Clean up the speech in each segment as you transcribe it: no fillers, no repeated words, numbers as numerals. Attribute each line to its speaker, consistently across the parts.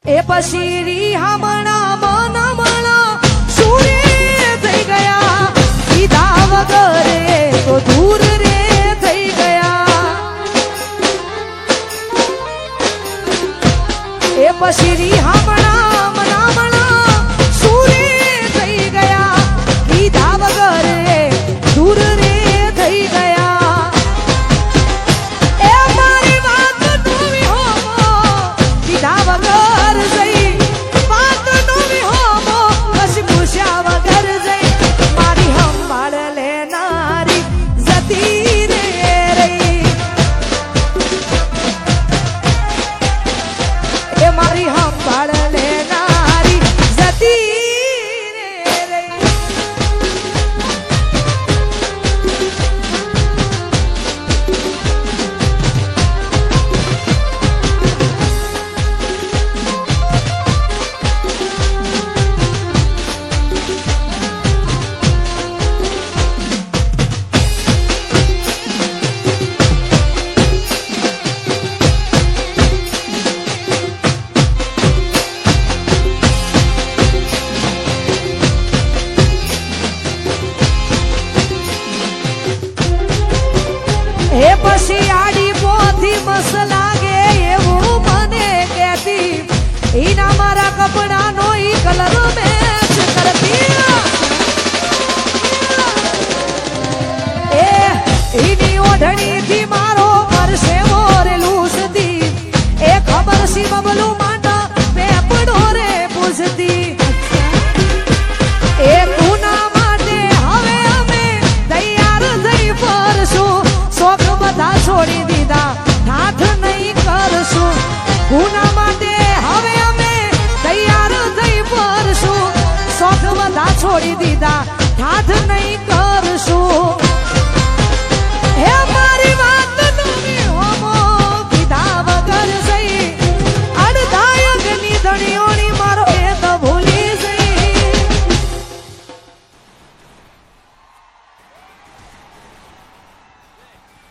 Speaker 1: એ પછી રીહામણા મનમણા સૂર્ય થઈ ગયા કીધા વગર તો દૂર રે થઈ ગયા એ પછી રીહામણા મનમણા સૂર્ય થઈ ગયા કીધા વગર દૂર રે થઈ ગયા એ મારી વાત નો વિહોમો કીધા વગર જઈ વાત નો વિહોમો પછી પૂછ્યા વગર જઈ મારી સંભાળ લેનારી જતી રે રહી એ મારી સંભાળ લેનારી જતી રે રહી એ પછી આડી પોથી મસ લાગે એવું મને કહેતી ઈના મારા કપડાનો ઈ કલર મેચ કરતી એ ઈની ઓઢણીથી મારો પરસેવો રે લૂસતી એ ખબર સી બબલું માંડા પેપડો રે પૂછતી એ ગુના માટે હવે અમે તૈયાર થઈ ફરશું શોખ બધા છોડી દીધા હાથ નહીં કરશું ગુના માટે હવે અમે તૈયાર થઈ ફરશું શોખ બધા છોડી દીધા હાથ નહીં કરશું હે મારી વાત નો વિહોમો કીધા વગર જઈ અડધાયકની ધણીઓની મારો એ તો ભૂલી જઈ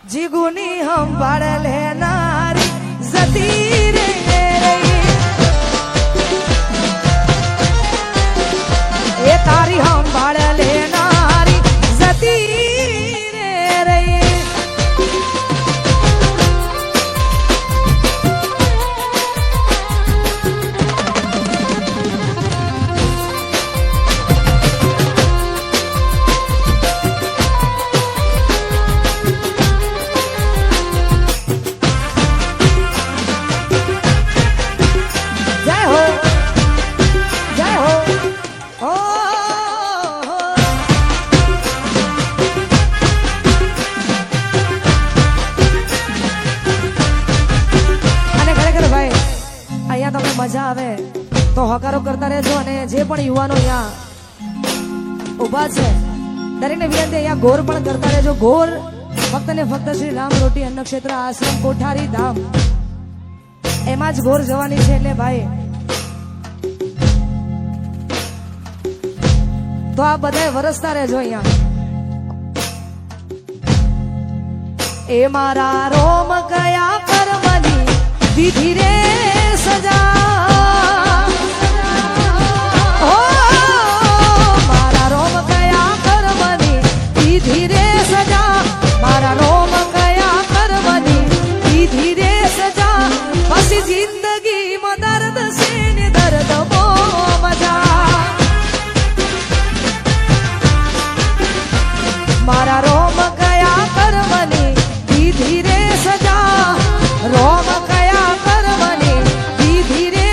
Speaker 1: જીગુની સંભાળ લેનારી જતી રે રહી એ તારી સંભાળ લેનારી જતી રે રહી જય હો જય હો ઓ અને ખરેખર ભાઈ અહીંયા તમને મજા આવે તો હકારો કરતા રહેજો અને જે પણ યુવાનો અહીંયા ઊભા છે દરેકને વિનંતી અહીંયા ગોર પણ કરતા રહેજો ગોર ફક્ત ને ફક્ત શ્રી રામ રોટી અન્ન ક્ષેત્ર આશ્રમ કોઠારી ધામ એમાં જ ગોર જવાની છે એટલે ભાઈ તો આ બધા વરસતા રહેજો અહીંયા એ મારા રોમ કયા કર્મની દીધી રે સજા ઓ મારા રોમ કયા કર્મની દીધી રે સજા મારા રોમ કયા કર્મની દીધી રે સજા પછી જિંદગીમાં દર્દ છે ને દર્દ બહુ મજા મારા રોમ કયા કર્મની દીધી રે સજા રોમ કયા કર્મની દીધી રે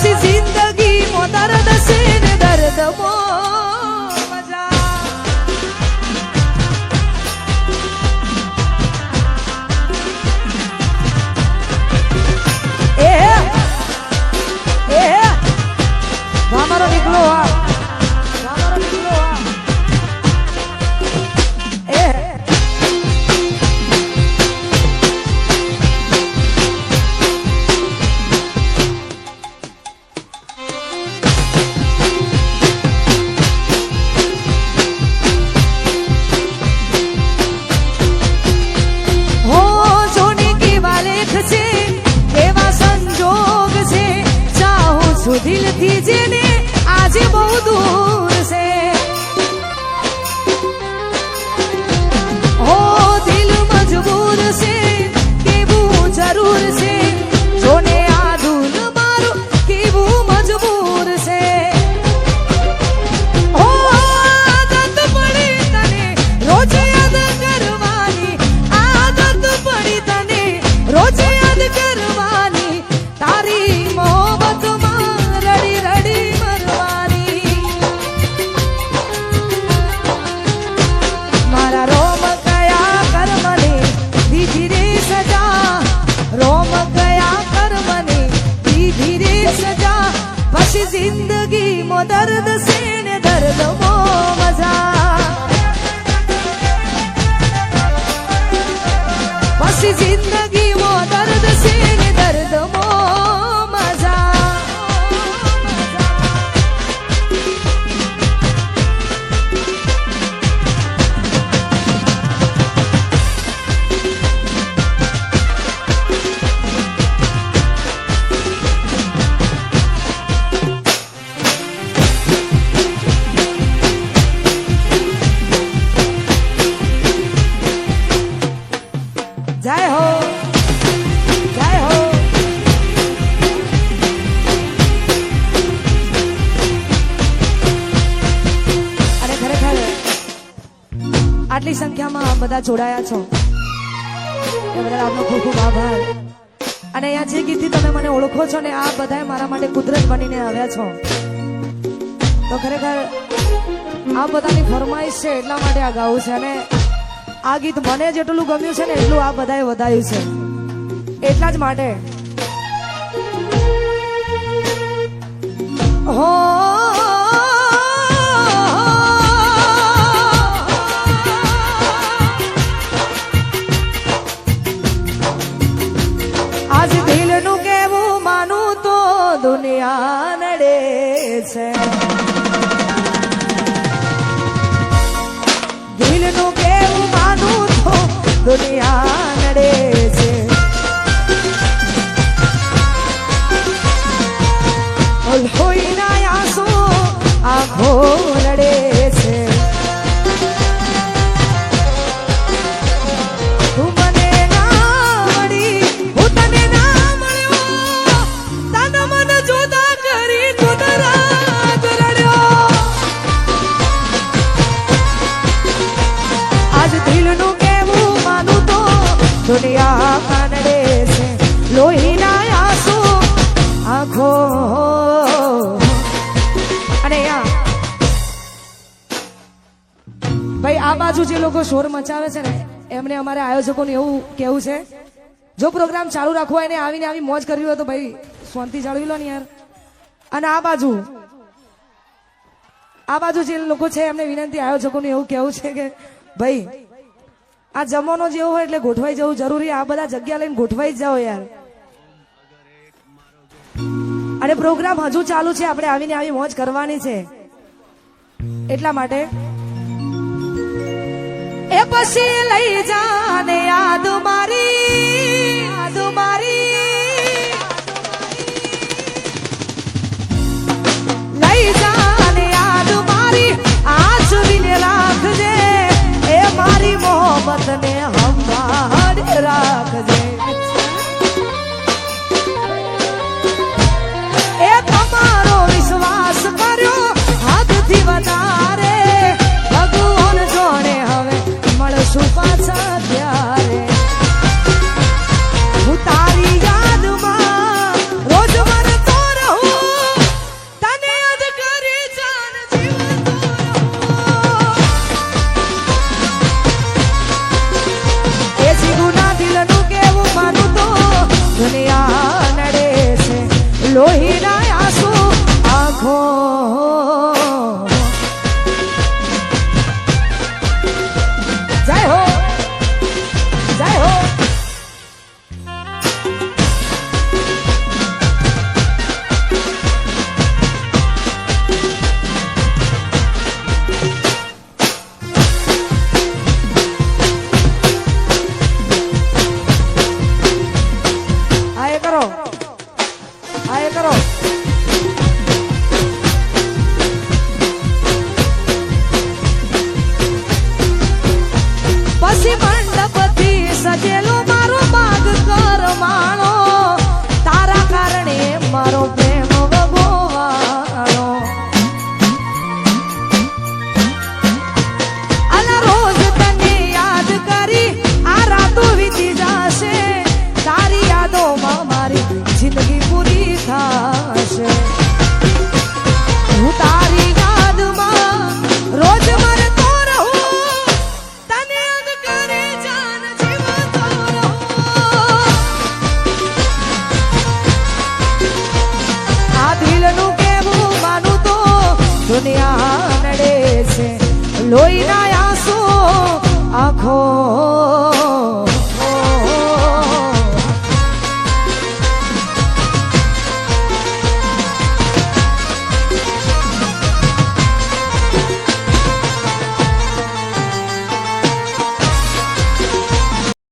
Speaker 1: પછી જિંદગીમાં દર્દ છે ને દર્દમાં મજા. મારો નીકળો મારો નીકળો હો સોની કી વાલેખ છે એવા સંજોગ છે ચાહું છું દિલથી જેને આજે બહુ દૂર છે. હો દિલ મજબૂર છે કેવું જરૂર છે જોને આ દુલ મારું કેવું મજબૂર છે. હો આદત પડી તને રોજ યાદ કરવાની આદત પડી તને રોજ યાદ કરવાની તારી મોહબ્બતમાં રડી રડી મારા રોમ કયા કર્મને દીધી રે સજા રોમ કયા કર્મને દીધી રે સજા પછી જિંદગીમાં દર્દ છે ને દર્દમાં મજા. પછી જિંદગીમાં દર્દ છે ને દર્દમાં મજા. જય હો જય હો. અને ખરેખર આટલી સંખ્યામાં બધા જોડાયા છો એ બદલ આપનો ખૂબ ખૂબ આભાર. અને અહીંયા જે ગીતથી તમે મને ઓળખો છો ને આ બધા મારા માટે કુદરત બનીને આવ્યા છો તો ખરેખર આ બધાની ફરમાઈશ છે એટલા માટે આ ગાવું છે. અને આ ગીત મને જેટલું ગમ્યું છે ને એટલું આ બધાએ વધાયું છે એટલા જ માટે. હો આજ દિલનું કેવું માનું તો દુનિયા નડે છે. દિલનું કેવું માનું તો દુનિયા નડે છે. લોહીના આંસુ આંખો નડે છે. તું મને ના મળી હું તને ના મળ્યો તન મન જુદા કરી તું રાત રડ્યો. આજ દિલનું કેવું માનું તો દુનિયા કાનડે છે. લોહીના આંસુ આંખો. અને ભાઈ આ બાજુ જે લોકો શોર મચાવે છે ને એમને અમારે આયોજકોને એવું કેવું છે જો પ્રોગ્રામ ચાલુ રાખવો હોય ને આવીને આવી મોજ કરવી હોય તો ભાઈ શાંતિ જાળવી લો ને યાર. અને આ બાજુ જે લોકો છે એમને વિનંતી આયોજકોને એવું કેવું છે કે ભાઈ આ જમવાનો જેવો હોય એટલે ગોઠવાઈ જવું જરૂરી. આ બધા જગ્યા લઈને ગોઠવાઈ જ જાઓ યાર. અને પ્રોગ્રામ હજુ ચાલુ છે આપણે આવીને આવી મોજ કરવાની છે એટલા માટે. એ પછી લઈ જાને યાદ મારી લઈ જાને યાદ મારી આજ વિને રાખજે એ મારી મોહબ્બતને સંભાળી રાખજે. એ તમારો વિશ્વાસ કર્યો હદથી વધારે ભગવાન જોડે હવે મળશું પાછા ત્યારે. હું તારી યાદમાં રોજ મરતો રહું લોહીના આંસુ આંખો જય હો જય હો કરો પછી મંડપથી સજેલો મારો બાગ કર માણો તારા કારણે મારો પ્રેમ વગોવાણો આલા રોજ તને યાદ કરી આ રાતો વીતી જશે તારી યાદોમાં મારી જિંદગી પૂરી થશે હું તારી યાદમાં રોજ મરતો રહું તને યાદ કરે જાન જીવતો રહું આ દિલનું કેવું માનું તો દુનિયા નડે છે લોહીના આંસુ આંખો